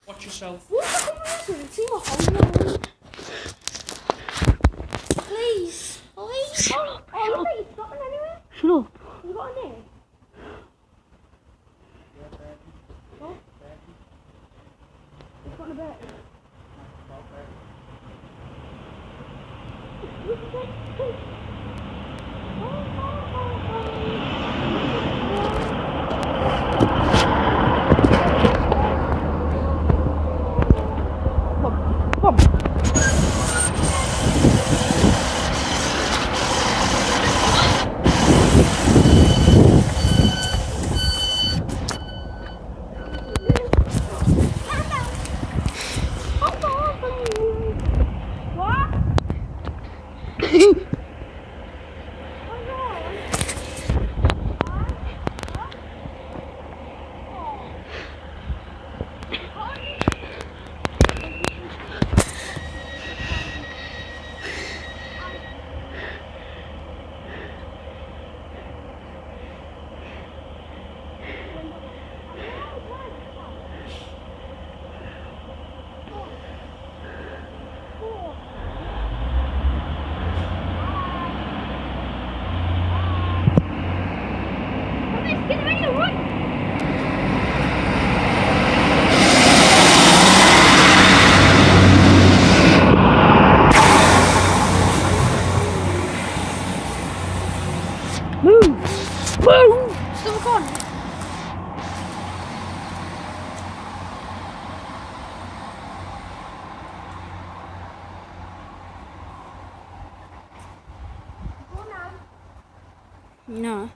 Watch yourself. See my hole. Please. Please. Oh, look at you stopping anywhere. Shut up. You got a name? What? It's got a bit. Get ready to run! Move! Move! Still recording. Go now. No.